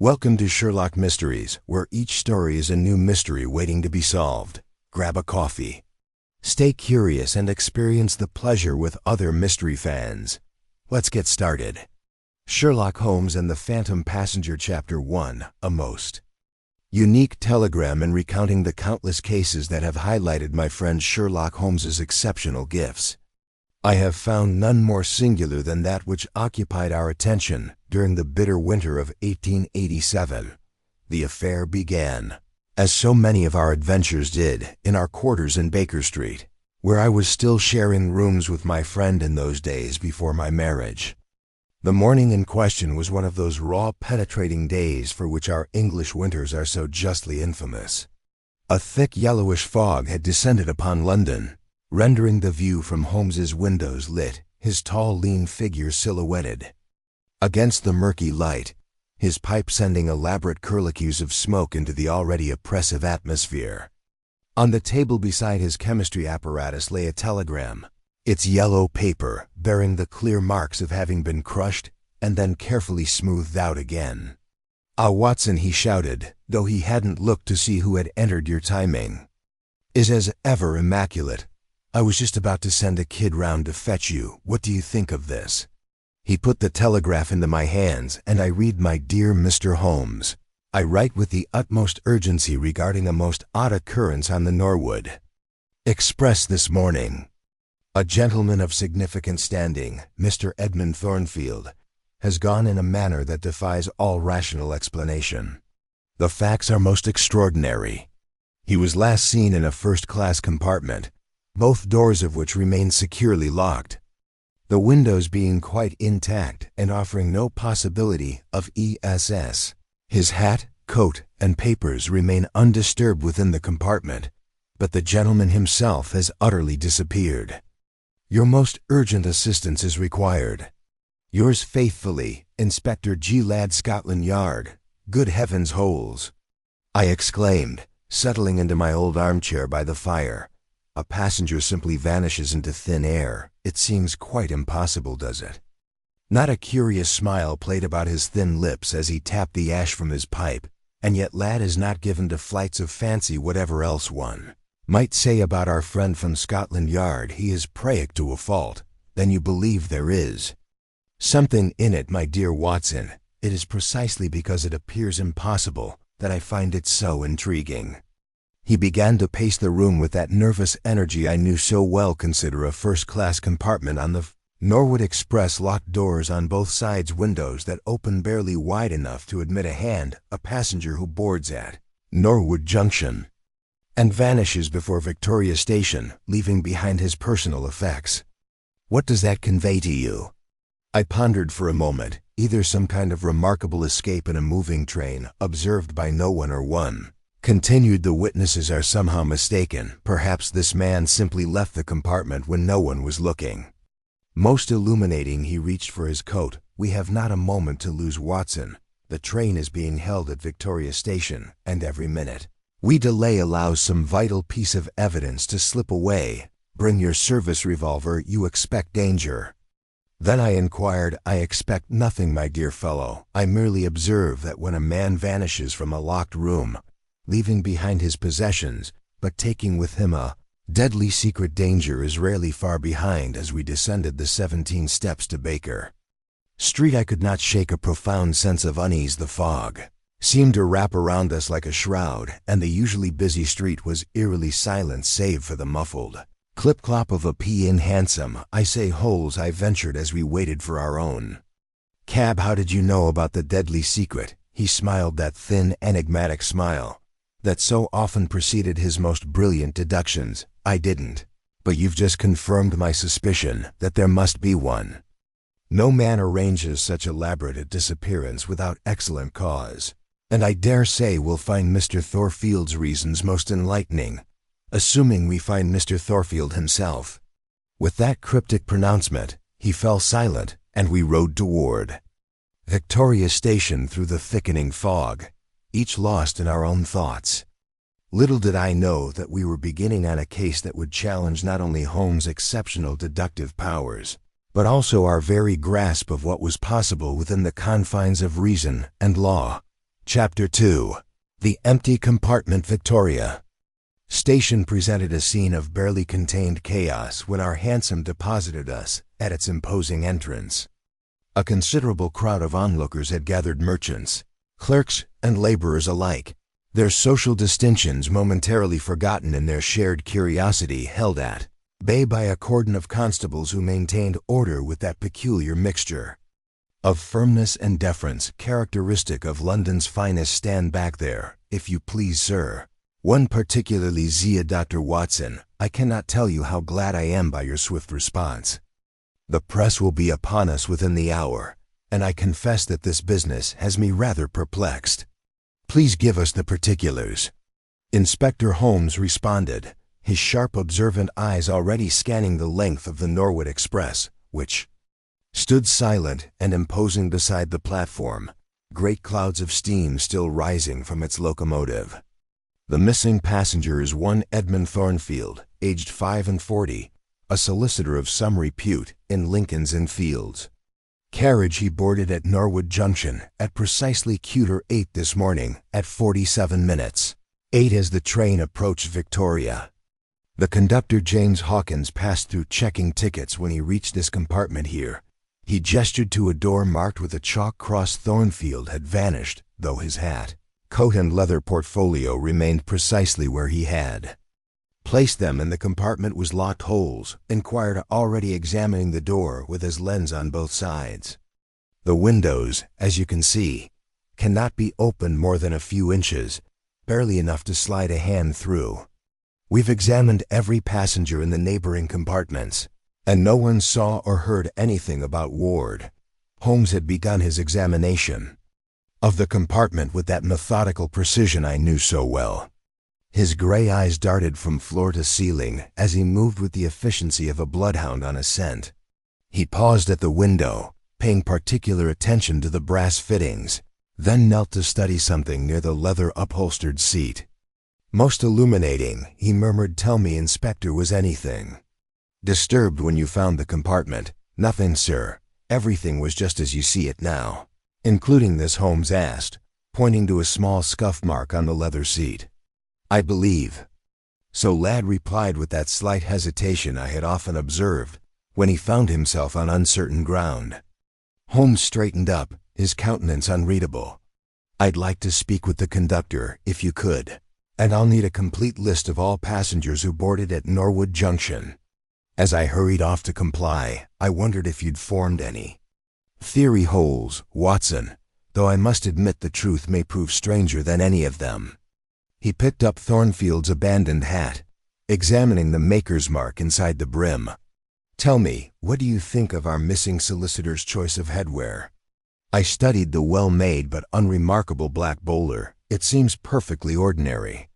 Welcome to Sherlock Mysteries, where each story is a new mystery waiting to be solved. Grab a coffee. Stay curious and experience the pleasure with other mystery fans. Let's get started. Sherlock Holmes and the Phantom Passenger Chapter 1, A Most Unique Telegram in recounting the countless cases that have highlighted my friend Sherlock Holmes's exceptional gifts. I have found none more singular than that which occupied our attention during the bitter winter of 1887. The affair began, as so many of our adventures did, in our quarters in Baker Street, where I was still sharing rooms with my friend in those days before my marriage. The morning in question was one of those raw, penetrating days for which our English winters are so justly infamous. A thick yellowish fog had descended upon London, rendering the view from Holmes's windows lit, his tall, lean figure silhouetted against the murky light, his pipe sending elaborate curlicues of smoke into the already oppressive atmosphere. On the table beside his chemistry apparatus lay a telegram, its yellow paper bearing the clear marks of having been crushed and then carefully smoothed out again. "Ah, Watson," he shouted, though he hadn't looked to see who had entered your timing, "is as ever immaculate. I was just about to send a kid round to fetch you. What do you think of this?" He put the telegraph into my hands, and I read, "My dear Mr. Holmes, I write with the utmost urgency regarding a most odd occurrence on the Norwood Express this morning. A gentleman of significant standing, Mr. Edmund Thornfield, has gone in a manner that defies all rational explanation. The facts are most extraordinary. He was last seen in a first-class compartment, both doors of which remain securely locked, the windows being quite intact and offering no possibility of ESS. His hat, coat, and papers remain undisturbed within the compartment, but the gentleman himself has utterly disappeared. Your most urgent assistance is required. Yours faithfully, Inspector G. Ladd, Scotland Yard. Good heavens, Holes!" I exclaimed, settling into my old armchair by the fire. A passenger simply vanishes into thin air. It seems quite impossible, does it? Not a curious smile played about his thin lips as he tapped the ash from his pipe, and yet Ladd is not given to flights of fancy, whatever else one might say about our friend from Scotland Yard. He is prey to a fault. Then you believe there is something in it, my dear Watson. It is precisely because it appears impossible that I find it so intriguing. He began to pace the room with that nervous energy I knew so well. Consider a first-class compartment on the Norwood Express, locked doors on both sides, windows that open barely wide enough to admit a hand, a passenger who boards at Norwood Junction and vanishes before Victoria Station, leaving behind his personal effects. What does that convey to you? I pondered for a moment. Either some kind of remarkable escape in a moving train, observed by no one, or one continued, the witnesses are somehow mistaken. Perhaps this man simply left the compartment when no one was looking. Most illuminating, he reached for his coat. "We have not a moment to lose, Watson. The train is being held at Victoria Station, and every minute we delay allows some vital piece of evidence to slip away. Bring your service revolver. You expect danger." Then I inquired. "I expect nothing, my dear fellow. I merely observe that when a man vanishes from a locked room, leaving behind his possessions, but taking with him a deadly secret, danger is rarely far behind." As we descended the 17 steps to Baker Street, I could not shake a profound sense of unease. The fog seemed to wrap around us like a shroud, and the usually busy street was eerily silent save for the muffled clip-clop of a P.in hansom. "I say, Holes," I ventured as we waited for our own cab, "how did you know about the deadly secret?" He smiled, that thin, enigmatic smile that so often preceded his most brilliant deductions. "I didn't. But you've just confirmed my suspicion that there must be one. No man arranges such elaborate a disappearance without excellent cause, and I dare say we'll find Mr. Thorfield's reasons most enlightening, assuming we find Mr. Thorfield himself." With that cryptic pronouncement, he fell silent, and we rode toward Victoria Station through the thickening fog, each lost in our own thoughts. Little did I know that we were beginning on a case that would challenge not only Holmes' exceptional deductive powers, but also our very grasp of what was possible within the confines of reason and law. Chapter 2. The Empty Compartment Victoria. Station presented a scene of barely contained chaos when our hansom deposited us at its imposing entrance. A considerable crowd of onlookers had gathered, merchants, clerks, and laborers alike, their social distinctions momentarily forgotten in their shared curiosity held at bay by a cordon of constables who maintained order with that peculiar mixture of firmness and deference characteristic of London's finest. Stand back there, if you please, sir. One particularly Zia Dr. Watson, I cannot tell you how glad I am by your swift response. The press will be upon us within the hour, and I confess that this business has me rather perplexed. Please give us the particulars. Inspector Holmes responded, his sharp observant eyes already scanning the length of the Norwood Express, which stood silent and imposing beside the platform, great clouds of steam still rising from its locomotive. The missing passenger is one Edmund Thornfield, aged 45, a solicitor of some repute in Lincoln's Inn Fields. Carriage he boarded at Norwood Junction at precisely Q8 this morning at 47 minutes. 8 as the train approached Victoria. The conductor James Hawkins passed through checking tickets when he reached this compartment here. He gestured to a door marked with a chalk cross. Thornfield had vanished, though his hat, coat and leather portfolio remained precisely where he had placed them, and the compartment was locked. Holes inquired, already examining the door with his lens on both sides. The windows, as you can see, cannot be opened more than a few inches, barely enough to slide a hand through. We've examined every passenger in the neighboring compartments, and no one saw or heard anything about Ward. Holmes had begun his examination of the compartment with that methodical precision I knew so well. His gray eyes darted from floor to ceiling as he moved with the efficiency of a bloodhound on a scent. He paused at the window, paying particular attention to the brass fittings, then knelt to study something near the leather upholstered seat. Most illuminating, he murmured, "Tell me, Inspector, was anything disturbed when you found the compartment?" "Nothing, sir. Everything was just as you see it now." "Including this?" Holmes asked, pointing to a small scuff mark on the leather seat. "I believe so," Ladd replied with that slight hesitation I had often observed when he found himself on uncertain ground. Holmes straightened up, his countenance unreadable. "I'd like to speak with the conductor, if you could, and I'll need a complete list of all passengers who boarded at Norwood Junction." As I hurried off to comply, I wondered if you'd formed any theory, Holes, Watson, though I must admit the truth may prove stranger than any of them. He picked up Thornfield's abandoned hat, examining the maker's mark inside the brim. "Tell me, what do you think of our missing solicitor's choice of headwear?" I studied the well-made but unremarkable black bowler. "It seems perfectly ordinary."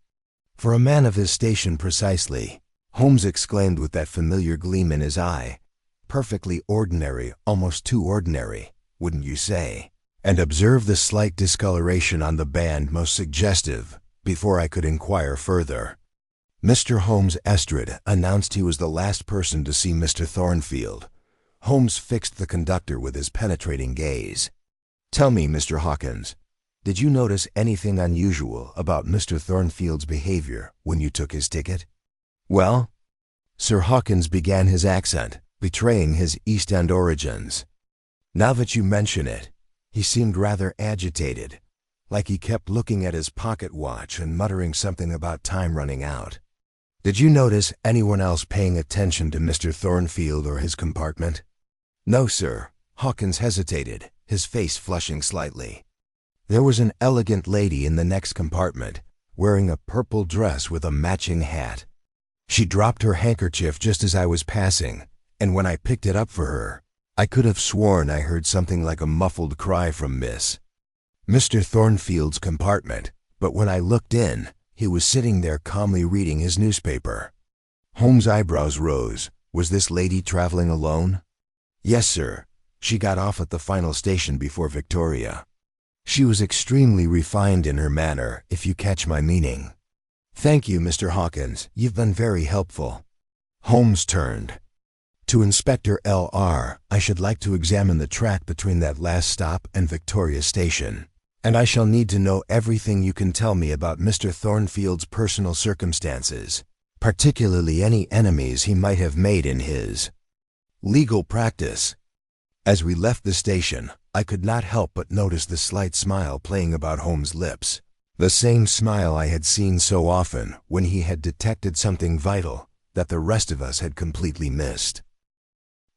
"For a man of his station, precisely," Holmes exclaimed with that familiar gleam in his eye. "Perfectly ordinary, almost too ordinary, wouldn't you say?" And observe the slight discoloration on the band, most suggestive, before I could inquire further. Mr. Holmes Estrid announced he was the last person to see Mr. Thornfield. Holmes fixed the conductor with his penetrating gaze. "Tell me, Mr. Hawkins, did you notice anything unusual about Mr. Thornfield's behavior when you took his ticket?" "Well?" Sir Hawkins began, his accent betraying his East End origins. "Now that you mention it, he seemed rather agitated, like he kept looking at his pocket watch and muttering something about time running out." "Did you notice anyone else paying attention to Mr. Thornfield or his compartment?" "No, sir." Hawkins hesitated, his face flushing slightly. "There was an elegant lady in the next compartment, wearing a purple dress with a matching hat. She dropped her handkerchief just as I was passing, and when I picked it up for her, I could have sworn I heard something like a muffled cry from Mr. Thornfield's compartment, but when I looked in, he was sitting there calmly reading his newspaper." Holmes' eyebrows rose. "Was this lady traveling alone?" "Yes, sir. She got off at the final station before Victoria. She was extremely refined in her manner, if you catch my meaning." "Thank you, Mr. Hawkins. You've been very helpful." Holmes turned to Inspector L.R. "I should like to examine the track between that last stop and Victoria Station." And I shall need to know everything you can tell me about Mr. Thornfield's personal circumstances, particularly any enemies he might have made in his legal practice. As we left the station, I could not help but notice the slight smile playing about Holmes' lips, the same smile I had seen so often when he had detected something vital that the rest of us had completely missed.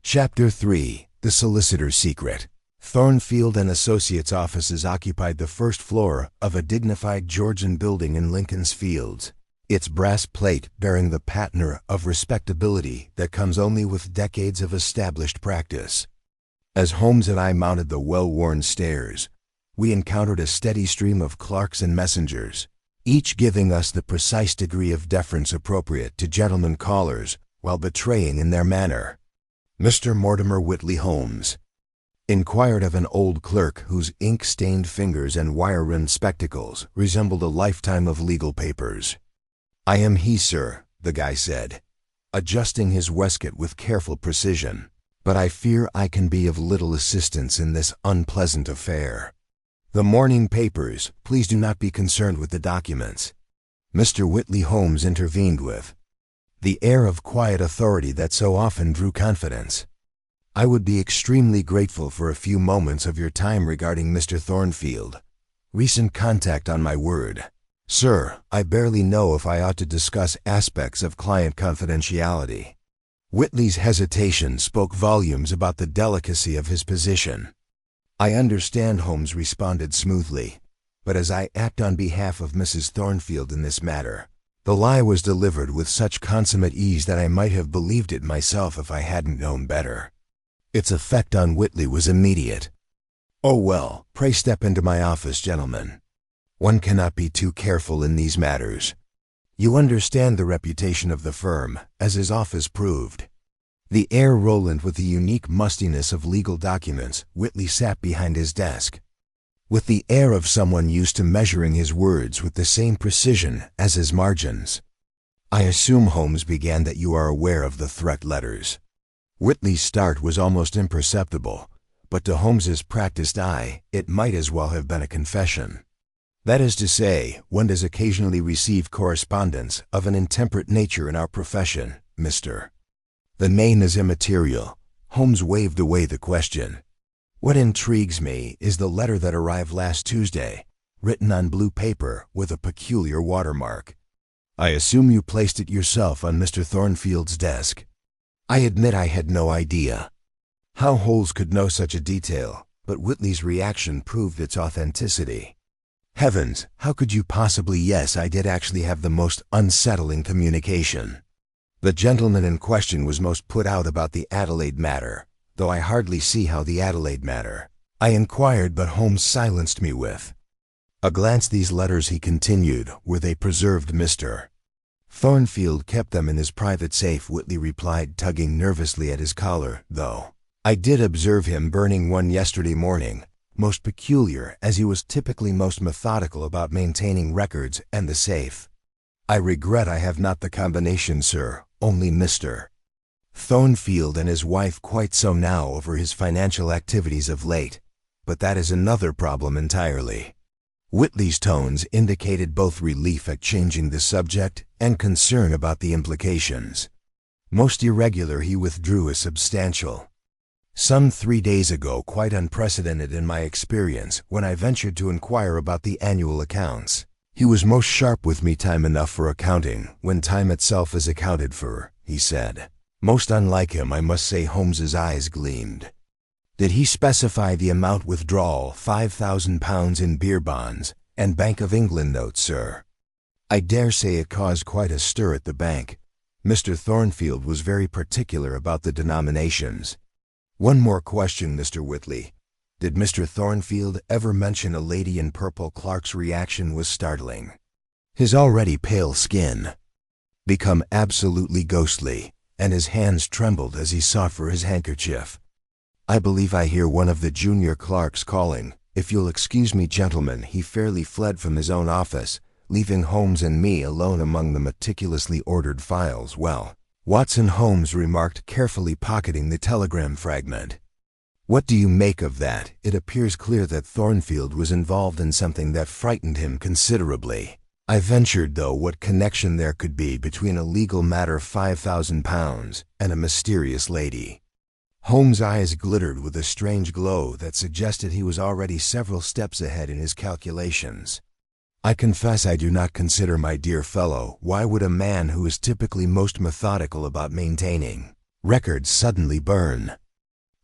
Chapter 3: The Solicitor's Secret. Thornfield and Associates offices occupied the first floor of a dignified Georgian building in Lincoln's Fields, its brass plate bearing the patina of respectability that comes only with decades of established practice. As Holmes and I mounted the well-worn stairs, we encountered a steady stream of clerks and messengers, each giving us the precise degree of deference appropriate to gentlemen callers while betraying in their manner. "Mr. Mortimer Whitley Holmes?" inquired of an old clerk whose ink-stained fingers and wire-rimmed spectacles resembled a lifetime of legal papers. "I am he, sir," the guy said, adjusting his waistcoat with careful precision, "but I fear I can be of little assistance in this unpleasant affair." "The morning papers, please do not be concerned with the documents," Mr. Whitley Holmes intervened with the air of quiet authority that so often drew confidence. "I would be extremely grateful for a few moments of your time regarding Mr. Thornfield. Recent contact, on my word. Sir, I barely know if I ought to discuss aspects of client confidentiality." Whitley's hesitation spoke volumes about the delicacy of his position. "I understand," Holmes responded smoothly, "but as I act on behalf of Mrs. Thornfield in this matter." The lie was delivered with such consummate ease that I might have believed it myself if I hadn't known better. Its effect on Whitley was immediate. "Oh well, pray step into my office, gentlemen. One cannot be too careful in these matters. You understand the reputation of the firm, as his office proved." The air redolent with the unique mustiness of legal documents, Whitley sat behind his desk, with the air of someone used to measuring his words with the same precision as his margins. "I assume," Holmes began, "that you are aware of the threat letters." Whitley's start was almost imperceptible, but to Holmes's practiced eye, it might as well have been a confession. "That is to say, one does occasionally receive correspondence of an intemperate nature in our profession, Mr. The name is immaterial." Holmes waved away the question. "What intrigues me is the letter that arrived last Tuesday, written on blue paper with a peculiar watermark. I assume you placed it yourself on Mr. Thornfield's desk." I admit I had no idea how Holmes could know such a detail, but Whitley's reaction proved its authenticity. "Heavens, how could you possibly?" "Yes, I did actually have the most unsettling communication. The gentleman in question was most put out about the Adelaide matter, though I hardly see how the Adelaide matter," I inquired, but Holmes silenced me with a glance. "These letters," he continued, "were they preserved, Mr. Thornfield kept them in his private safe," Whitley replied, tugging nervously at his collar, "though I did observe him burning one yesterday morning, most peculiar, as he was typically most methodical about maintaining records and the safe." "I regret I have not the combination, sir, only Mr. Thornfield and his wife quite so now over his financial activities of late, but that is another problem entirely." Whitley's tones indicated both relief at changing the subject and concern about the implications. Most irregular, he withdrew a substantial sum 3 days ago, quite unprecedented in my experience when I ventured to inquire about the annual accounts. "He was most sharp with me, time enough for accounting, when time itself is accounted for," he said. Most unlike him, I must say. Holmes's eyes gleamed. "Did he specify the amount withdrawal?" £5,000 in beer bonds and Bank of England notes, sir." "I dare say it caused quite a stir at the bank. Mr. Thornfield was very particular about the denominations." "One more question, Mr. Whitley. Did Mr. Thornfield ever mention a lady in purple?" Clark's reaction was startling. His already pale skin became absolutely ghostly, and his hands trembled as he sought for his handkerchief. "I believe I hear one of the junior clerks calling. If you'll excuse me, gentlemen." He fairly fled from his own office, leaving Holmes and me alone among the meticulously ordered files. "Well, Watson," Holmes remarked, carefully pocketing the telegram fragment, What do you make of that? It appears clear that Thornfield was involved in something that frightened him considerably. I ventured, though, what connection there could be between a legal matter of £5,000 and a mysterious lady. Holmes' eyes glittered with a strange glow that suggested he was already several steps ahead in his calculations. I confess I do not consider, my dear fellow, why would a man who is typically most methodical about maintaining records suddenly burn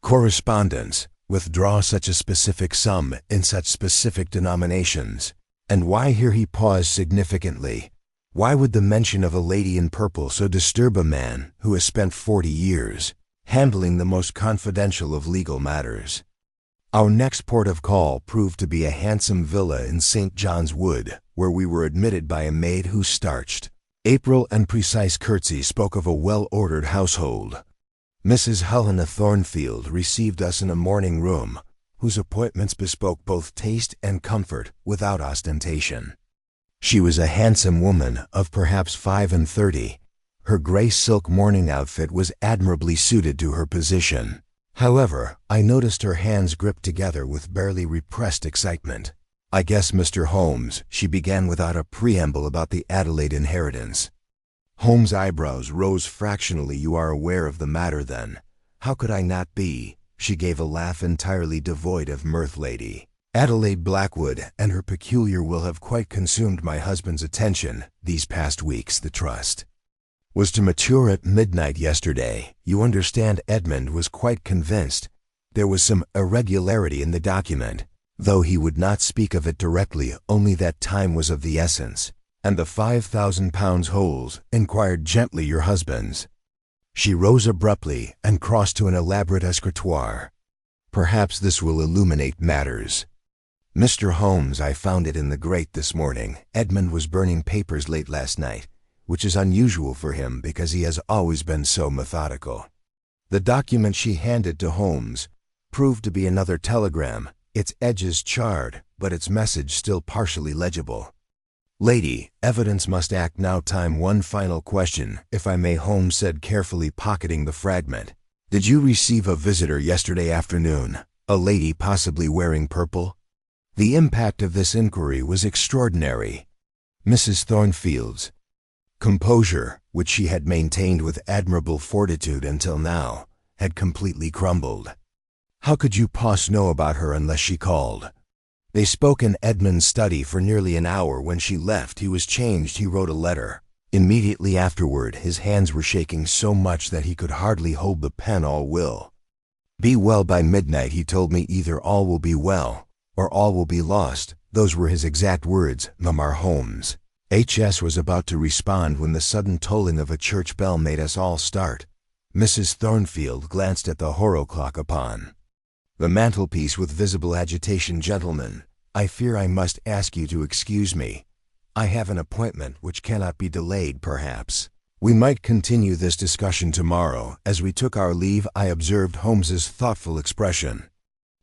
correspondence, withdraw such a specific sum in such specific denominations? And why, here he paused significantly, why would the mention of a lady in purple so disturb a man who has spent 40 years handling the most confidential of legal matters? Our next port of call proved to be a handsome villa in St. John's Wood, where we were admitted by a maid whose starched April and precise curtsy spoke of a well-ordered household. Mrs. Helena Thornfield received us in a morning room, whose appointments bespoke both taste and comfort without ostentation. She was a handsome woman of perhaps 35. Her gray silk morning outfit was admirably suited to her position. However, I noticed her hands gripped together with barely repressed excitement. "I guess, Mr. Holmes," she began without a preamble about the Adelaide inheritance. Holmes' eyebrows rose fractionally. "You are aware of the matter, then?" "How could I not be?" She gave a laugh entirely devoid of mirth. "Lady Adelaide Blackwood and her peculiar will have quite consumed my husband's attention these past weeks. The trust was to mature at midnight yesterday. You understand, Edmund was quite convinced there was some irregularity in the document, though he would not speak of it directly, only that time was of the essence. "And the £5,000 holes?" inquired gently. "Your husband's." She rose abruptly and crossed to an elaborate escritoire. "Perhaps this will illuminate matters. Mr. Holmes, I found it in the grate this morning. Edmund was burning papers late last night, which is unusual for him because he has always been so methodical." The document she handed to Holmes proved to be another telegram, its edges charred, but its message still partially legible. "Lady, evidence must act now. Time. One final question, if I may," Holmes said, carefully pocketing the fragment. "Did you receive a visitor yesterday afternoon? A lady possibly wearing purple?" The impact of this inquiry was extraordinary. Mrs. Thornfield's composure, which she had maintained with admirable fortitude until now, had completely crumbled. "How could you know about her unless she called?" "They spoke in Edmund's study for nearly an hour. When she left, he was changed. He wrote a letter. Immediately afterward, his hands were shaking so much that he could hardly hold the pen. All will be well by midnight, he told me. Either all will be well, or all will be lost. Those were his exact words, Mamar Holmes." HS was about to respond when the sudden tolling of a church bell made us all start. Mrs. Thornfield glanced at the horo clock upon the mantelpiece with visible agitation. "Gentlemen, I fear I must ask you to excuse me. I have an appointment which cannot be delayed. Perhaps we might continue this discussion tomorrow." As we took our leave, I observed Holmes's thoughtful expression.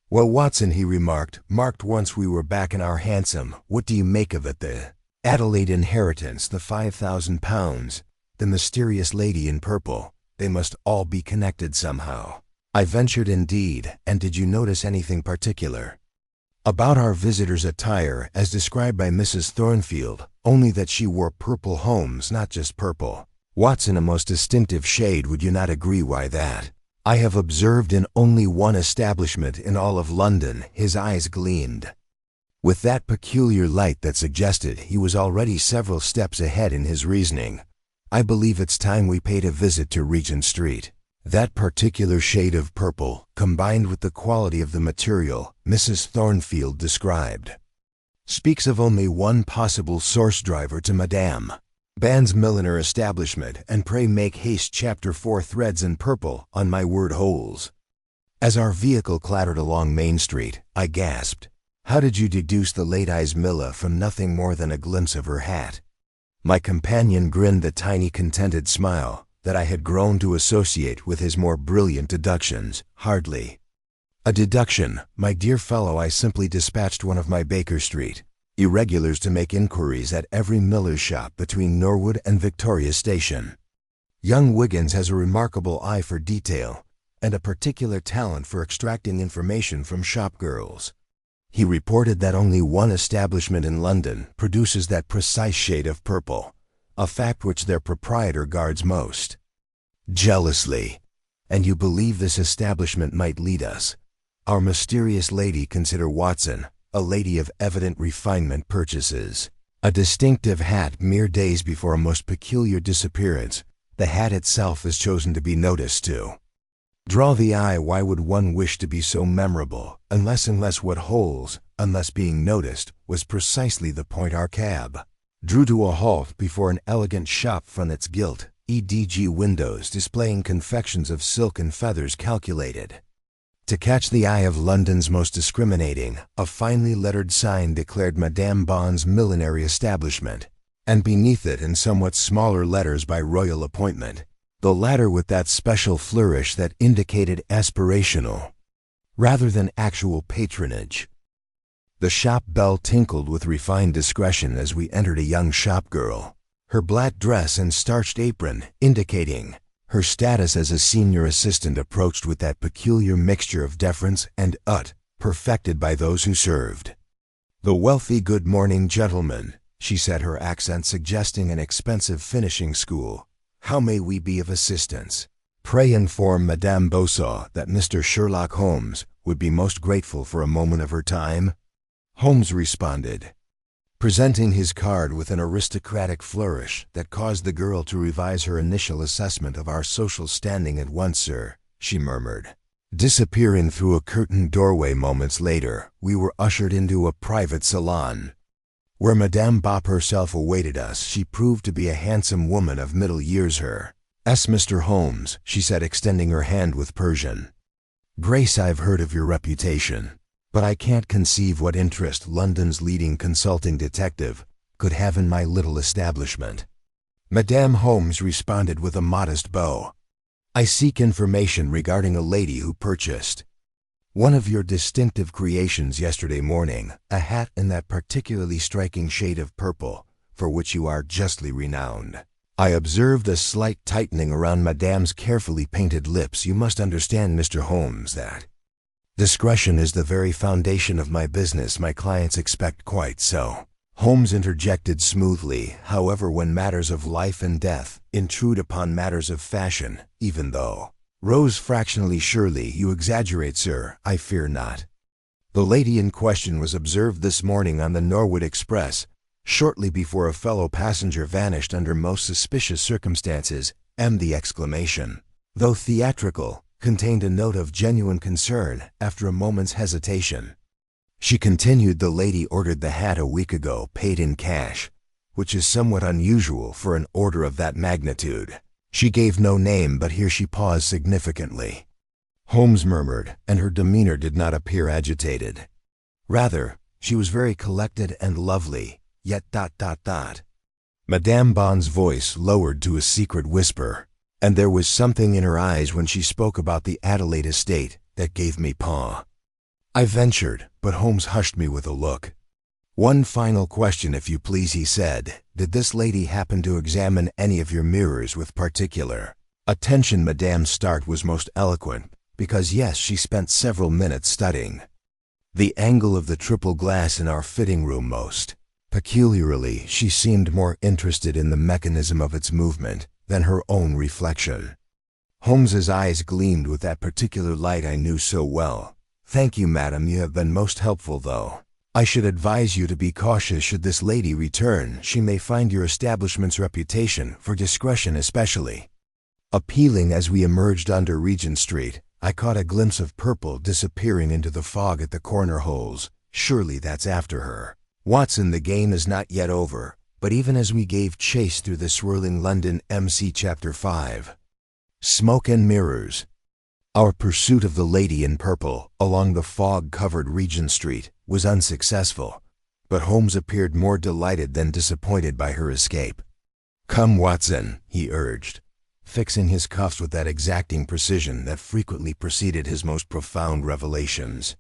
"Well, Watson," he remarked, once we were back in our hansom, "what do you make of it? The Adelaide inheritance, the £5,000, the mysterious lady in purple, they must all be connected somehow." I ventured, "Indeed, and did you notice anything particular about our visitor's attire as described by Mrs. Thornfield?" "Only that she wore purple, Holmes, not just purple. Watson, a most distinctive shade, would you not agree?" "Why, that I have observed in only one establishment in all of London." His eyes gleamed with that peculiar light that suggested he was already several steps ahead in his reasoning. "I believe it's time we paid a visit to Regent Street. That particular shade of purple, combined with the quality of the material Mrs. Thornfield described, speaks of only one possible source driver to Madame Band's milliner establishment, and pray make haste. Chapter 4. Threads in purple, on my word, holes." As our vehicle clattered along Main Street, I gasped, "How did you deduce the lady's Milla from nothing more than a glimpse of her hat?" My companion grinned the tiny contented smile that I had grown to associate with his more brilliant deductions. "Hardly a deduction, my dear fellow. I simply dispatched one of my Baker Street irregulars to make inquiries at every miller's shop between Norwood and Victoria Station. Young Wiggins has a remarkable eye for detail, and a particular talent for extracting information from shopgirls. He reported that only one establishment in London produces that precise shade of purple, a fact which their proprietor guards most jealously. And you believe this establishment might lead us, our mysterious lady, consider Watson, a lady of evident refinement, purchases a distinctive hat mere days before a most peculiar disappearance. The hat itself is chosen to be noticed to draw the eye. Why would one wish to be so memorable, unless what holes, unless being noticed, was precisely the point. Our cab drew to a halt before an elegant shop from its gilt EDG windows displaying confections of silk and feathers calculated to catch the eye of London's most discriminating. A finely lettered sign declared Madame Bond's millinery establishment, and beneath it in somewhat smaller letters, by royal appointment, the latter with that special flourish that indicated aspirational rather than actual patronage. The shop bell tinkled with refined discretion as we entered. A young shopgirl, her black dress and starched apron indicating her status as a senior assistant, approached with that peculiar mixture of deference and perfected by those who served. "The wealthy good morning, gentlemen," she said, her accent suggesting an expensive finishing school. "How may we be of assistance? Pray inform Madame Boussault that Mr. Sherlock Holmes would be most grateful for a moment of her time." Holmes responded, presenting his card with an aristocratic flourish that caused the girl to revise her initial assessment of our social standing. "At once, sir," she murmured. Disappearing through a curtained doorway moments later, we were ushered into a private salon, where Madame Bopp herself awaited us. She proved to be a handsome woman of middle years. Mr. Holmes," she said, extending her hand with Persian grace. "I've heard of your reputation, but I can't conceive what interest London's leading consulting detective could have in my little establishment." Madame Holmes responded with a modest bow. "I seek information regarding a lady who purchased one of your distinctive creations yesterday morning, a hat in that particularly striking shade of purple for which you are justly renowned." I observed a slight tightening around Madame's carefully painted lips. "You must understand, Mr. Holmes, that discretion is the very foundation of my business. My clients expect quite so," Holmes interjected smoothly. "However, when matters of life and death intrude upon matters of fashion, even though Rose fractionally, surely you exaggerate, sir." "I fear not. The lady in question was observed this morning on the Norwood Express, shortly before a fellow passenger vanished under most suspicious circumstances." The exclamation, though theatrical, contained a note of genuine concern. After a moment's hesitation, she continued, "The lady ordered the hat a week ago, paid in cash, which is somewhat unusual for an order of that magnitude. She gave no name," but here she paused significantly. Holmes murmured, and her demeanor did not appear agitated. Rather, she was very collected and lovely, yet ... Madame Bond's voice lowered to a secret whisper, and there was something in her eyes when she spoke about the Adelaide estate that gave me pause. I ventured, but Holmes hushed me with a look. "One final question, if you please," he said. "Did this lady happen to examine any of your mirrors with particular attention?" Madame's start was most eloquent, because yes, she spent several minutes studying the angle of the triple glass in our fitting room. Most peculiarly, she seemed more interested in the mechanism of its movement than her own reflection. Holmes's eyes gleamed with that particular light I knew so well. "Thank you, madam, you have been most helpful, though I should advise you to be cautious. Should this lady return, she may find your establishment's reputation for discretion especially appealing." As we emerged onto Regent Street, I caught a glimpse of purple disappearing into the fog at the corner holes. "Surely that's after her, Watson. The game is not yet over." But even as we gave chase through the swirling London MC Chapter 5, Smoke and Mirrors, our pursuit of the lady in purple along the fog-covered Regent Street was unsuccessful, but Holmes appeared more delighted than disappointed by her escape. "Come, Watson," he urged, fixing his cuffs with that exacting precision that frequently preceded his most profound revelations.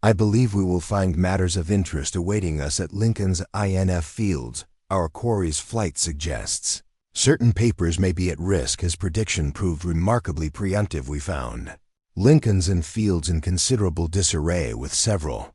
"I believe we will find matters of interest awaiting us at Lincoln's INF Fields. Our quarry's flight suggests certain papers may be at risk. His prediction proved remarkably preemptive, we found. Lincolns and fields in considerable disarray, with several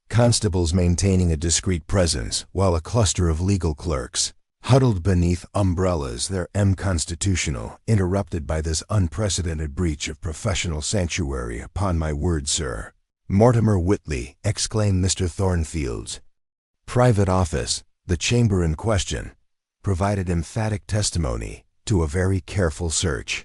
constables maintaining a discreet presence, while a cluster of legal clerks huddled beneath umbrellas, their constitutional, interrupted by this unprecedented breach of professional sanctuary. "Upon my word, sir, Mortimer Whitley," exclaimed Mr. Thornfield's private office, the chamber in question, provided emphatic testimony to a very careful search.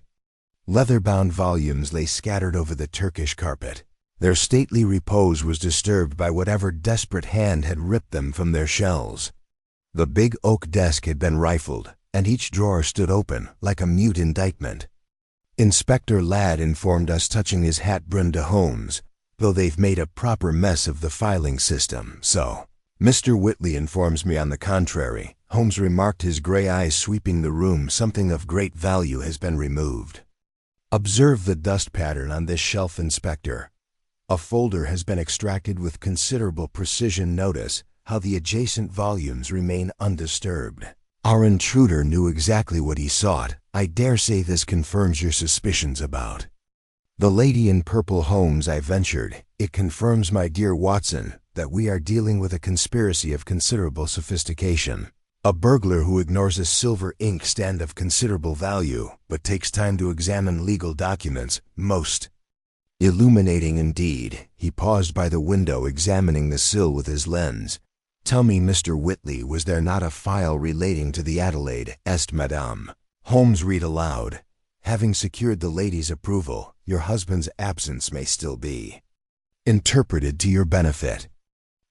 Leather-bound volumes lay scattered over the Turkish carpet. Their stately repose was disturbed by whatever desperate hand had ripped them from their shelves. The big oak desk had been rifled, and each drawer stood open like a mute indictment. Inspector Ladd informed us touching his hat-brim to Holmes, though they've made a proper mess of the filing system, so. Mr. Whitley informs me on the contrary. Holmes remarked, his gray eyes sweeping the room. Something of great value has been removed. Observe the dust pattern on this shelf, Inspector. A folder has been extracted with considerable precision. Notice how the adjacent volumes remain undisturbed. Our intruder knew exactly what he sought. I dare say this confirms your suspicions about the lady in purple, Holmes, I ventured. It confirms, my dear Watson, that we are dealing with a conspiracy of considerable sophistication. A burglar who ignores a silver inkstand of considerable value, but takes time to examine legal documents. Most illuminating indeed. He paused by the window, examining the sill with his lens. "Tell me, Mr. Whitley, was there not a file relating to the Adelaide?" asked Madame. Holmes read aloud. "Having secured the lady's approval, your husband's absence may still be interpreted to your benefit.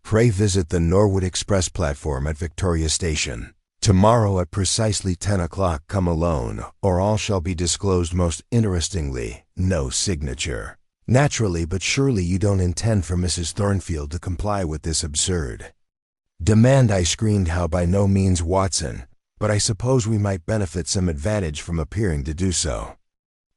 Pray visit the Norwood Express platform at Victoria Station. Tomorrow at precisely 10 o'clock come alone, or all shall be disclosed. Most interestingly, no signature." Naturally, but surely you don't intend for Mrs. Thornfield to comply with this absurd demand? I screamed. "How, by no means, Watson, but I suppose we might benefit some advantage from appearing to do so."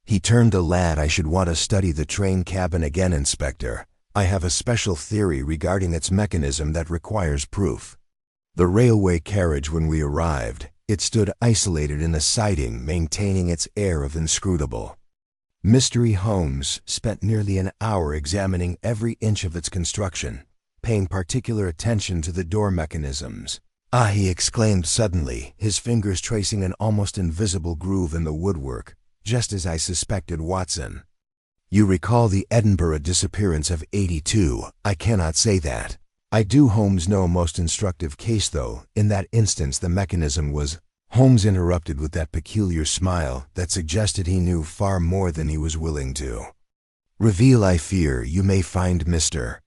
He turned to Ladd. "I should want to study the train cabin again, Inspector. I have a special theory regarding its mechanism that requires proof." The railway carriage, when we arrived, it stood isolated in a siding, maintaining its air of inscrutable mystery. Holmes spent nearly an hour examining every inch of its construction, paying particular attention to the door mechanisms. "Ah!" he exclaimed suddenly, his fingers tracing an almost invisible groove in the woodwork. "Just as I suspected, Watson. You recall the Edinburgh disappearance of '82? I cannot say that I do, Holmes. No, most instructive case, though. In that instance the mechanism was—" Holmes interrupted with that peculiar smile that suggested he knew far more than he was willing to reveal. "I fear you may find Mr.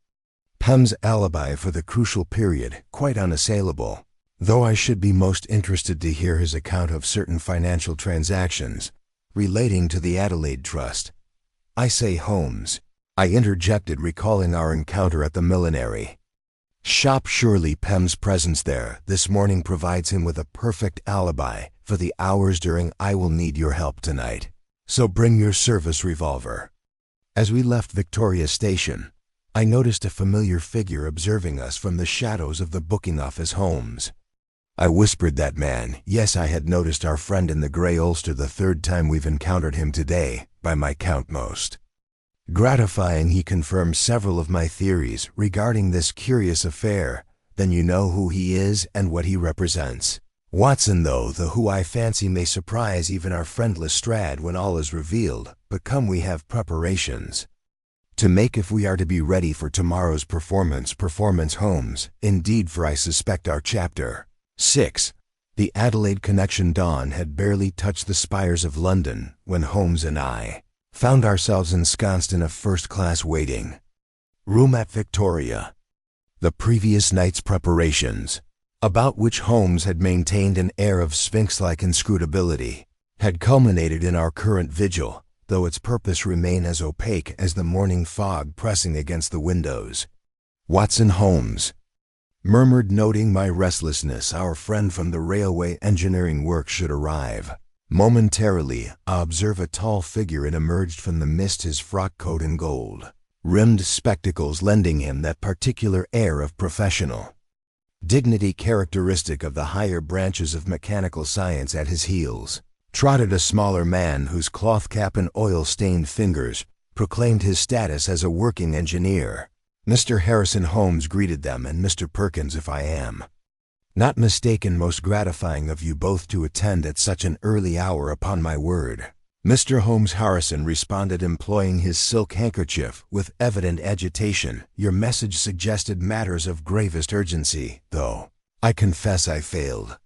Pem's alibi for the crucial period quite unassailable, though I should be most interested to hear his account of certain financial transactions relating to the Adelaide Trust." "I say, Holmes," I interjected, recalling our encounter at the millinery shop, "surely Pem's presence there this morning provides him with a perfect alibi for the hours during I will need your help tonight. So bring your service revolver." As we left Victoria Station, I noticed a familiar figure observing us from the shadows of the booking office. "Holmes," I whispered. "That man." Yes, I had noticed our friend in the gray ulster the third time we've encountered him today, by my count. "Most gratifying." He confirmed several of my theories regarding this curious affair. "Then you know who he is and what he represents, Watson, though the who I fancy may surprise even our friend Lestrade when all is revealed. But come, we have preparations to make if we are to be ready for tomorrow's performance, Holmes. Indeed, for I suspect our chapter 6, the Adelaide connection, dawn had barely touched the spires of London when Holmes and I found ourselves ensconced in a first-class waiting room at Victoria. The previous night's preparations, about which Holmes had maintained an air of sphinx-like inscrutability, had culminated in our current vigil, though its purpose remained as opaque as the morning fog pressing against the windows. "Watson," Holmes murmured, noting my restlessness. "Our friend from the railway engineering works should arrive momentarily." I observed a tall figure. It emerged from the mist, his frock coat and gold-rimmed spectacles lending him that particular air of professional dignity characteristic of the higher branches of mechanical science. At his heels trotted a smaller man whose cloth cap and oil-stained fingers proclaimed his status as a working engineer. Mr. Harrison Holmes greeted them, and Mr. Perkins, if I am not mistaken, most gratifying of you both to attend at such an early hour, upon my word. Mr. Holmes Harrison responded, employing his silk handkerchief with evident agitation. Your message suggested matters of gravest urgency, though I confess I failed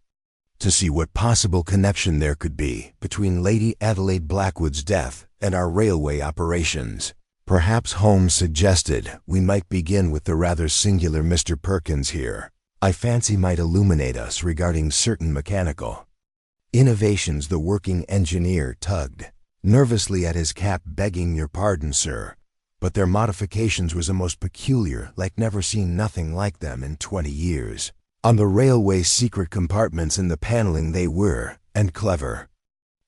to see what possible connection there could be between Lady Adelaide Blackwood's death and our railway operations. Perhaps, Holmes suggested, we might begin with the rather singular Mr. Perkins here. I fancy might illuminate us regarding certain mechanical innovations. The working engineer tugged nervously at his cap. Begging your pardon, sir, but their modifications was a most peculiar, like never seen nothing like them in 20 years. On the railway secret compartments in the paneling they were, and clever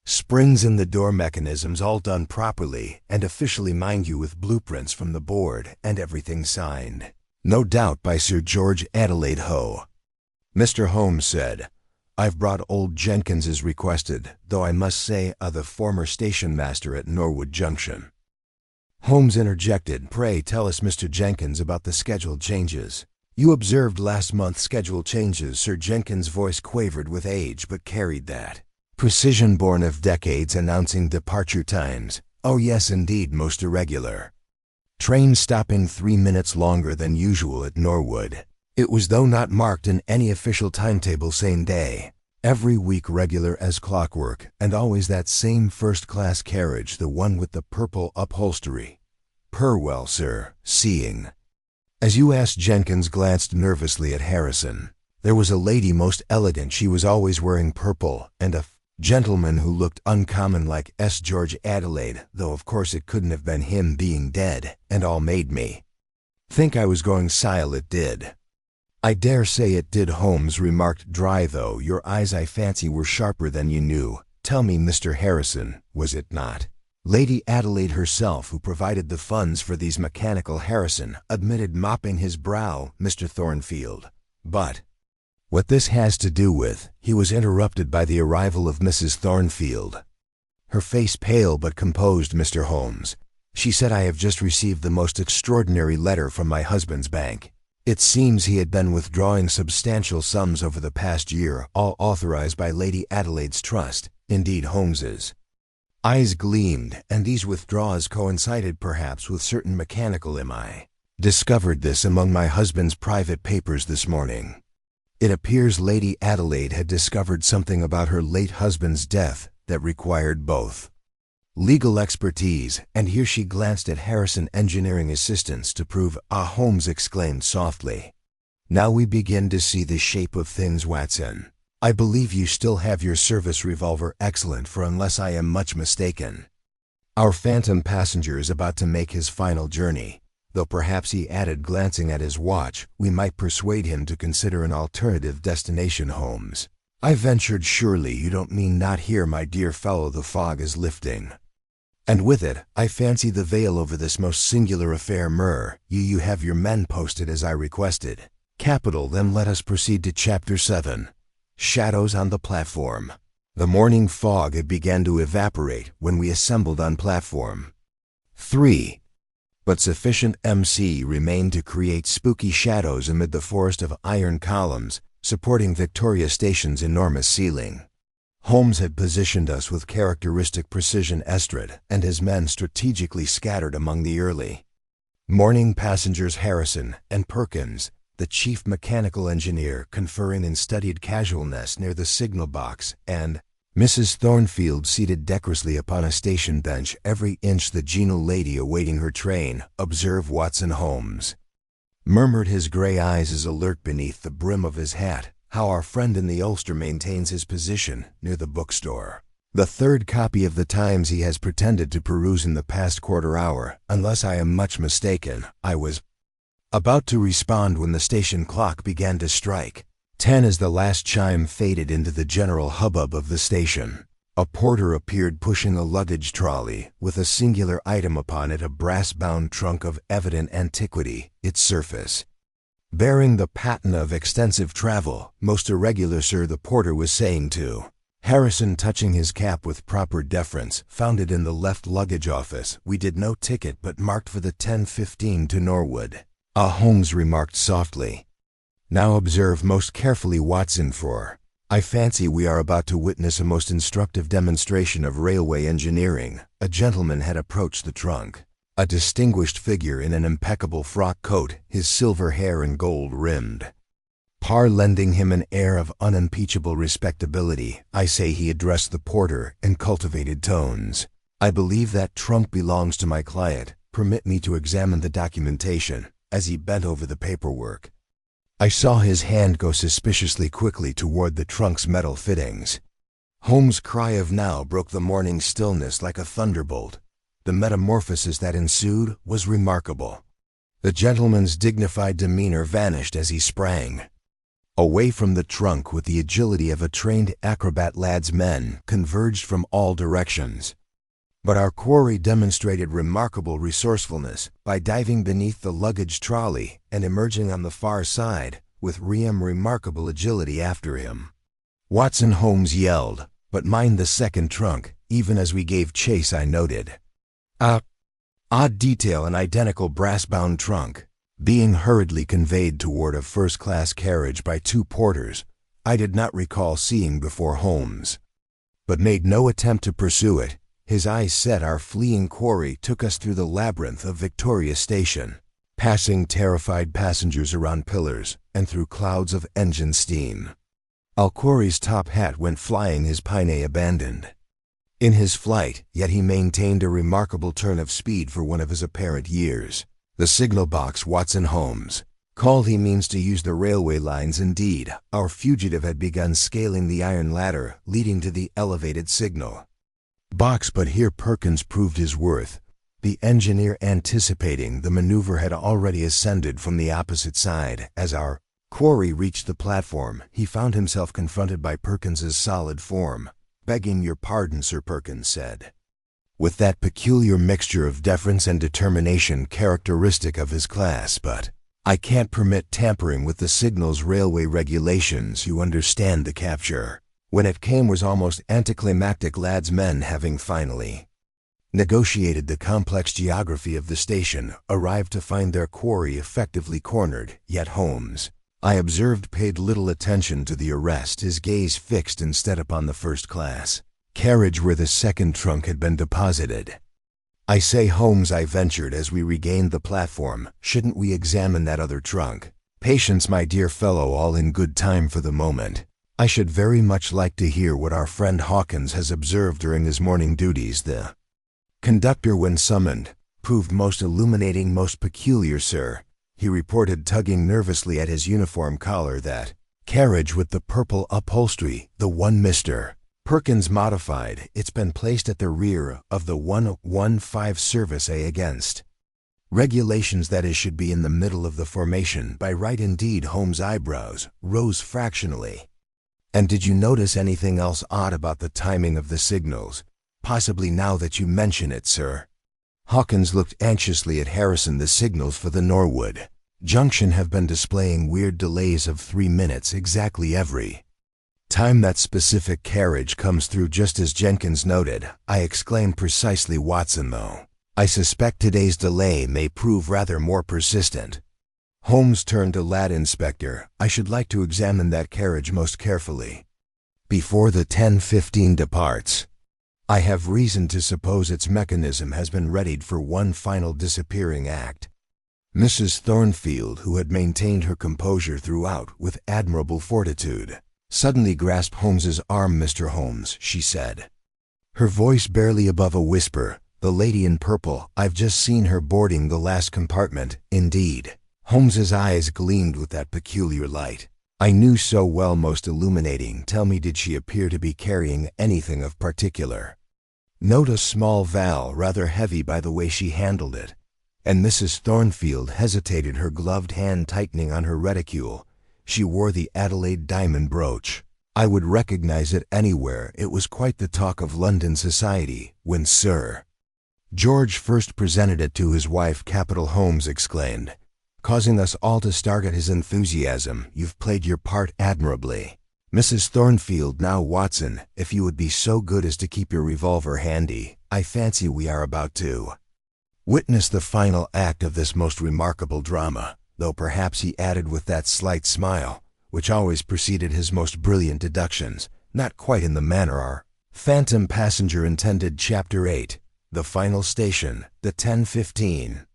springs in the door mechanisms, all done properly and officially, mind you, with blueprints from the board and everything signed, no doubt, by Sir George Adelaide Ho. Mr. Holmes said, I've brought old Jenkins as requested, though I must say, the former station master at Norwood Junction. Holmes interjected, pray tell us, Mr. Jenkins, about the scheduled changes. You observed last month's schedule changes. Sir Jenkins' voice quavered with age, but carried that precision born of decades, announcing departure times. Oh yes, indeed, most irregular. Train stopping 3 minutes longer than usual at Norwood. It was, though not marked in any official timetable, same day. Every week regular as clockwork, and always that same first-class carriage, the one with the purple upholstery. Purwell, sir, seeing. As you asked, Jenkins glanced nervously at Harrison. There was a lady most elegant, she was always wearing purple, and a gentleman who looked uncommon like George Adelaide, though of course it couldn't have been him, being dead, and all made me think I was going sile. It did. I dare say it did, Holmes remarked, dry though. Your eyes, I fancy, were sharper than you knew. Tell me, Mr. Harrison, was it not Lady Adelaide herself who provided the funds for these mechanical? Harrison admitted, mopping his brow. Mr. Thornfield. But what this has to do with, he was interrupted by the arrival of Mrs. Thornfield. Her face pale but composed, Mr. Holmes. She said, I have just received the most extraordinary letter from my husband's bank. It seems he had been withdrawing substantial sums over the past year, all authorized by Lady Adelaide's trust. Indeed, Holmes's eyes gleamed, and these withdrawals coincided perhaps with certain mechanical I discovered this among my husband's private papers this morning. It appears Lady Adelaide had discovered something about her late husband's death that required both legal expertise, and here she glanced at Harrison, engineering assistants, to prove. Ah, Holmes exclaimed softly. Now we begin to see the shape of things, Watson. I believe you still have your service revolver. Excellent, for unless I am much mistaken, our phantom passenger is about to make his final journey, though perhaps, he added, glancing at his watch, we might persuade him to consider an alternative destination. Holmes, I ventured, surely you don't mean not here, my dear fellow? The fog is lifting, and with it, I fancy, the veil over this most singular affair. You have your men posted as I requested. Capital, then let us proceed to Chapter 7. Shadows on the platform. The morning fog had begun to evaporate when we assembled on platform 3, but sufficient MC remained to create spooky shadows amid the forest of iron columns supporting Victoria Station's enormous ceiling. Holmes had positioned us with characteristic precision. Estrad and his men strategically scattered among the early morning passengers. Harrison and Perkins, the chief mechanical engineer, conferring in studied casualness near the signal box, and Mrs. Thornfield seated decorously upon a station bench, every inch the genial lady awaiting her train. Observe Watson. Holmes murmured, his gray eyes as alert beneath the brim of his hat, how our friend in the ulster maintains his position near the bookstore. The third copy of the Times he has pretended to peruse in the past quarter hour. Unless I am much mistaken, I was about to respond when the station clock began to strike 10 as the last chime faded into the general hubbub of the station. A porter appeared pushing a luggage trolley with a singular item upon it, a brass-bound trunk of evident antiquity, its surface bearing the patina of extensive travel. Most irregular, sir, the porter was saying to Harrison, touching his cap with proper deference, found it in the left luggage office. We did no ticket but marked for the 10:15 to Norwood. Holmes remarked softly. Now observe most carefully, Watson, for I fancy we are about to witness a most instructive demonstration of railway engineering. A gentleman had approached the trunk. A distinguished figure in an impeccable frock coat, his silver hair and gold rimmed. Lending him an air of unimpeachable respectability, I say he addressed the porter in cultivated tones. I believe that trunk belongs to my client. Permit me to examine the documentation, as he bent over the paperwork. I saw his hand go suspiciously quickly toward the trunk's metal fittings. Holmes' cry of "now" broke the morning stillness like a thunderbolt. The metamorphosis that ensued was remarkable. The gentleman's dignified demeanor vanished as he sprang away from the trunk with the agility of a trained acrobat. Lad's men converged from all directions. But our quarry demonstrated remarkable resourcefulness by diving beneath the luggage trolley and emerging on the far side, with remarkable agility after him. Watson, Holmes yelled, but mind the second trunk. Even as we gave chase, I noted odd detail, an identical brass-bound trunk, being hurriedly conveyed toward a first-class carriage by two porters I did not recall seeing before. Holmes but made no attempt to pursue it. His eyes set, our fleeing quarry took us through the labyrinth of Victoria Station, passing terrified passengers around pillars and through clouds of engine steam. Our quarry's top hat went flying, his pinnae abandoned in his flight, yet he maintained a remarkable turn of speed for one of his apparent years. The signal box, Watson, Holmes called. He means to use the railway lines. Indeed, our fugitive had begun scaling the iron ladder leading to the elevated signal box, but here Perkins proved his worth. The engineer, anticipating the maneuver, had already ascended from the opposite side. As our quarry reached the platform, he found himself confronted by Perkins's solid form. "Begging your pardon, Sir," Perkins said, with that peculiar mixture of deference and determination characteristic of his class, "but I can't permit tampering with the signal's railway regulations. You understand the capture." When it came was almost anticlimactic. Lad's men, having finally negotiated the complex geography of the station, arrived to find their quarry effectively cornered. Yet Holmes, I observed, paid little attention to the arrest, his gaze fixed instead upon the first-class carriage where the second trunk had been deposited. "I say, Holmes," I ventured as we regained the platform, "shouldn't we examine that other trunk?" "Patience, my dear fellow, all in good time for the moment. I should very much like to hear what our friend Hawkins has observed during his morning duties." The conductor, when summoned, proved most illuminating, "most peculiar, sir," he reported, tugging nervously at his uniform collar. "That carriage with the purple upholstery, the one Mr. Perkins modified. It's been placed at the rear of the 115 service A against regulations, that is, should be in the middle of the formation by right." Indeed. Holmes' eyebrows rose fractionally. "And did you notice anything else odd about the timing of the signals? Possibly, now that you mention it, sir." Hawkins looked anxiously at Harrison. "The signals for the Norwood Junction have been displaying weird delays of 3 minutes exactly every time that specific carriage comes through, just as Jenkins noted." I exclaimed. "Precisely, Watson, though I suspect today's delay may prove rather more persistent." Holmes turned to Lad. "Inspector, I should like to examine that carriage most carefully before the 10:15 departs. I have reason to suppose its mechanism has been readied for one final disappearing act." Mrs. Thornfield, who had maintained her composure throughout with admirable fortitude, suddenly grasped Holmes's arm. "Mr. Holmes," she said, her voice barely above a whisper, "the lady in purple, I've just seen her boarding the last compartment." "Indeed?" Holmes's eyes gleamed with that peculiar light I knew so well, most illuminating. "Tell me, did she appear to be carrying anything of particular note?" "A small valve, rather heavy by the way she handled it." And Mrs. Thornfield hesitated, her gloved hand tightening on her reticule. "She wore the Adelaide diamond brooch. I would recognize it anywhere. It was quite the talk of London society when Sir George first presented it to his wife." Capital, Holmes exclaimed, causing us all to start at his enthusiasm. "You've played your part admirably. Mrs. Thornfield, now Watson, if you would be so good as to keep your revolver handy, I fancy we are about to witness the final act of this most remarkable drama, though perhaps he added with that slight smile, which always preceded his most brilliant deductions, not quite in the manner our phantom passenger intended. Chapter 8. The final station, the 10:15.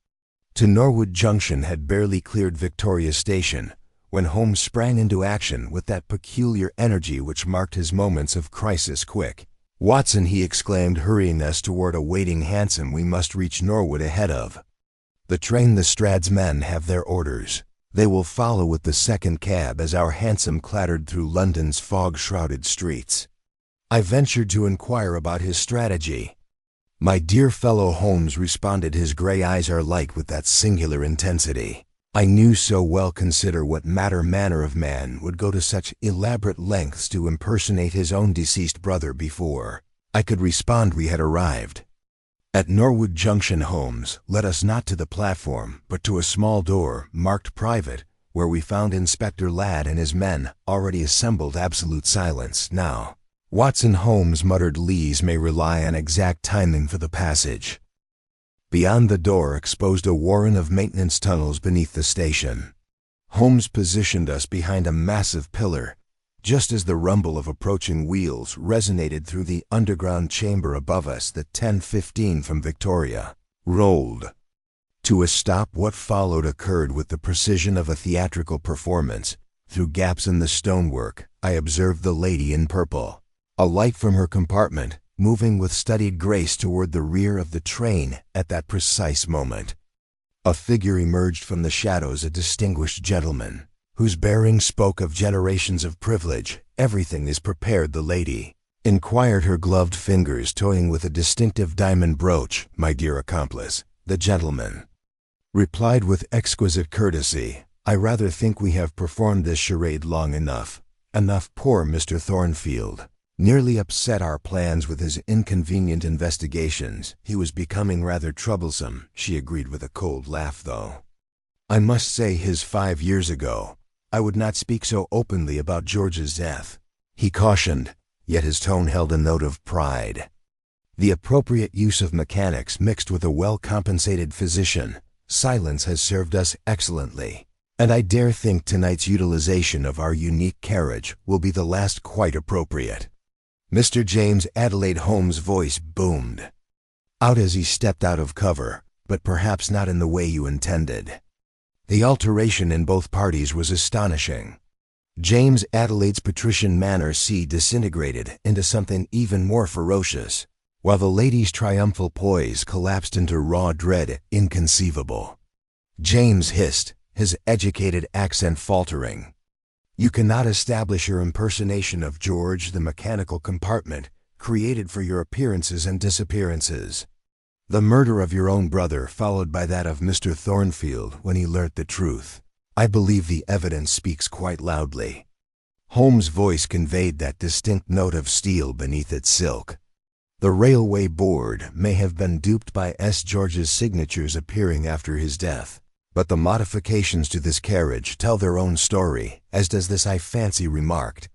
To Norwood Junction had barely cleared Victoria Station, when Holmes sprang into action with that peculiar energy which marked his moments of crisis. Quick, Watson, he exclaimed, hurrying us toward a waiting hansom we must reach Norwood ahead of. The train. The Strad's men have their orders. They will follow with the second cab as our hansom clattered through London's fog-shrouded streets. I ventured to inquire about his strategy. My dear fellow, Holmes responded, his gray eyes alight with that singular intensity I knew so well. Consider what manner of man would go to such elaborate lengths to impersonate his own deceased brother. Before I could respond, we had arrived at Norwood Junction. Holmes led us not to the platform, but to a small door marked private, where we found Inspector Ladd and his men already assembled. Absolute silence now. Watson, Holmes muttered, Lees may rely on exact timing for the passage. Beyond the door exposed a warren of maintenance tunnels beneath the station. Holmes positioned us behind a massive pillar, just as the rumble of approaching wheels resonated through the underground chamber above us. The 10:15 from Victoria rolled to a stop. What followed occurred with the precision of a theatrical performance. Through gaps in the stonework, I observed the lady in purple alight from her compartment, moving with studied grace toward the rear of the train. At that precise moment, a figure emerged from the shadows, a distinguished gentleman, whose bearing spoke of generations of privilege. Everything is prepared, the lady inquired, her gloved fingers toying with a distinctive diamond brooch. My dear accomplice, the gentleman replied with exquisite courtesy, I rather think we have performed this charade long enough. Poor Mr. Thornfield nearly upset our plans with his inconvenient investigations. He was becoming rather troublesome, she agreed with a cold laugh, though I must say 5 years ago, I would not speak so openly about George's death, he cautioned, yet his tone held a note of pride. The appropriate use of mechanics mixed with a well-compensated physician, silence has served us excellently, and I dare think tonight's utilization of our unique carriage will be the last. Quite appropriate. Mr. James Adelaide, Holmes' voice boomed out as he stepped out of cover, but perhaps not in the way you intended. The alteration in both parties was astonishing. James Adelaide's patrician manner disintegrated into something even more ferocious, while the lady's triumphal poise collapsed into raw dread. Inconceivable, James hissed, his educated accent faltering. You cannot establish your impersonation of George, the mechanical compartment created for your appearances and disappearances. The murder of your own brother, followed by that of Mr. Thornfield when he learnt the truth. I believe the evidence speaks quite loudly. Holmes' voice conveyed that distinct note of steel beneath its silk. The railway board may have been duped by George's signatures appearing after his death, but the modifications to this carriage tell their own story, as does this, I fancy, remarked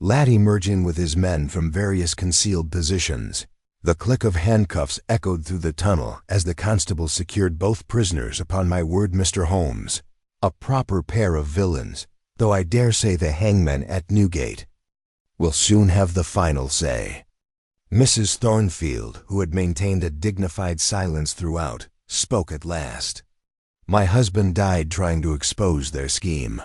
Ladd emerging with his men from various concealed positions. The click of handcuffs echoed through the tunnel as the constable secured both prisoners. Upon my word, Mr. Holmes, a proper pair of villains, though I dare say the hangman at Newgate will soon have the final say. Mrs. Thornfield, who had maintained a dignified silence throughout, spoke at last. My husband died trying to expose their scheme.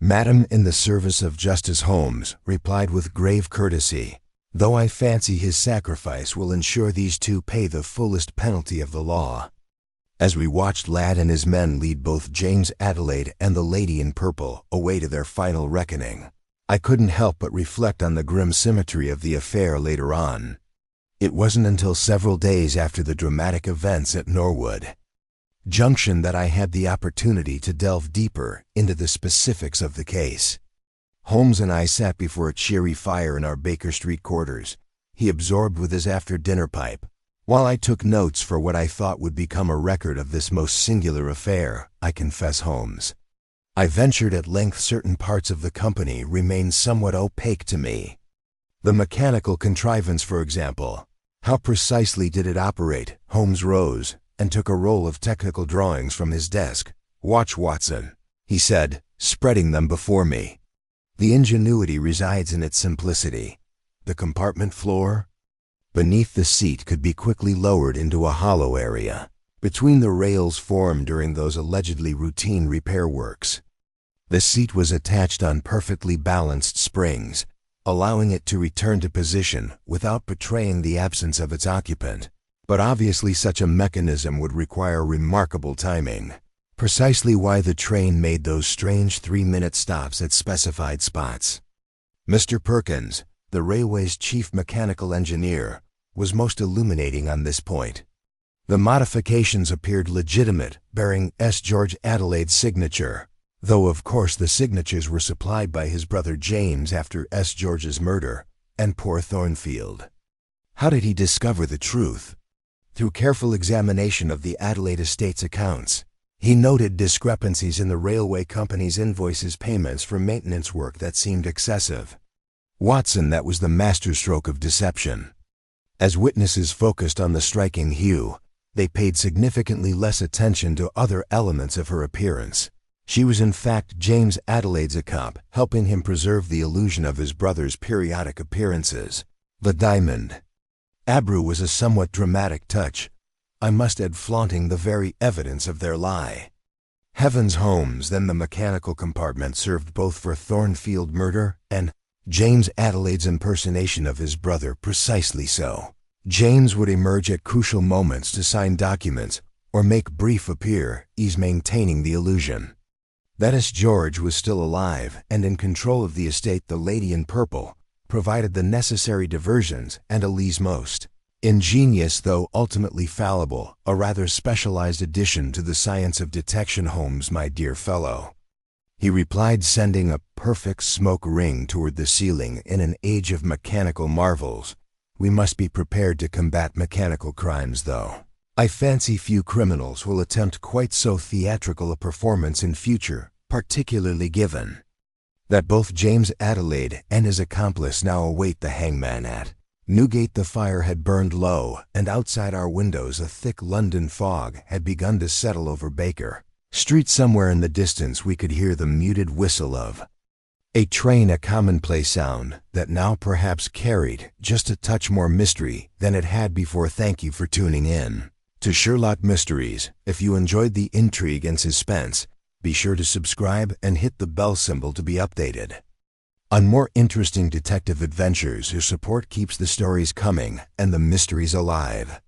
Madam in the service of Justice Holmes replied with grave courtesy, though I fancy his sacrifice will ensure these two pay the fullest penalty of the law. As we watched Ladd and his men lead both James Adelaide and the lady in purple away to their final reckoning, I couldn't help but reflect on the grim symmetry of the affair later on. It wasn't until several days after the dramatic events at Norwood Junction that I had the opportunity to delve deeper into the specifics of the case. Holmes and I sat before a cheery fire in our Baker Street quarters, he absorbed with his after-dinner pipe, while I took notes for what I thought would become a record of this most singular affair. I confess, Holmes, I ventured at length certain parts of the company remained somewhat opaque to me. The mechanical contrivance, for example. How precisely did it operate? Holmes rose and took a roll of technical drawings from his desk. "Watch, Watson," he said, spreading them before me. "The ingenuity resides in its simplicity. The compartment floor beneath the seat could be quickly lowered into a hollow area between the rails formed during those allegedly routine repair works. The seat was attached on perfectly balanced springs, allowing it to return to position without betraying the absence of its occupant. But obviously such a mechanism would require remarkable timing. Precisely why the train made those strange 3-minute stops at specified spots. Mr. Perkins, the railway's chief mechanical engineer, was most illuminating on this point. The modifications appeared legitimate, bearing S. George Adelaide's signature, though of course the signatures were supplied by his brother James after S. George's murder, and poor Thornfield. How did he discover the truth? Through careful examination of the Adelaide estate's accounts. He noted discrepancies in the railway company's invoices payments for maintenance work that seemed excessive. Watson, that was the masterstroke of deception. As witnesses focused on the striking hue, they paid significantly less attention to other elements of her appearance. She was in fact James Adelaide's accomp, helping him preserve the illusion of his brother's periodic appearances. The diamond. Abreu was a somewhat dramatic touch, I must add, flaunting the very evidence of their lie. Heavens, Holmes, then the mechanical compartment served both for Thornfield murder and James Adelaide's impersonation of his brother. Precisely so. James would emerge at crucial moments to sign documents or make brief appear, ease maintaining the illusion that S. George was still alive and in control of the estate. The lady in purple provided the necessary diversions and Elise most ingenious, though ultimately fallible, a rather specialized addition to the science of detection. Holmes, my dear fellow, he replied, sending a perfect smoke ring toward the ceiling. In an age of mechanical marvels, we must be prepared to combat mechanical crimes, though. I fancy few criminals will attempt quite so theatrical a performance in future, particularly given that both James Adelaide and his accomplice now await the hangman at Newgate. The fire had burned low, and outside our windows a thick London fog had begun to settle over Baker Street. Somewhere in the distance we could hear the muted whistle of a train, a commonplace sound that now perhaps carried just a touch more mystery than it had before. Thank you for tuning in to Sherlock Mysteries. If you enjoyed the intrigue and suspense, be sure to subscribe and hit the bell symbol to be updated on more interesting detective adventures. Your support keeps the stories coming and the mysteries alive.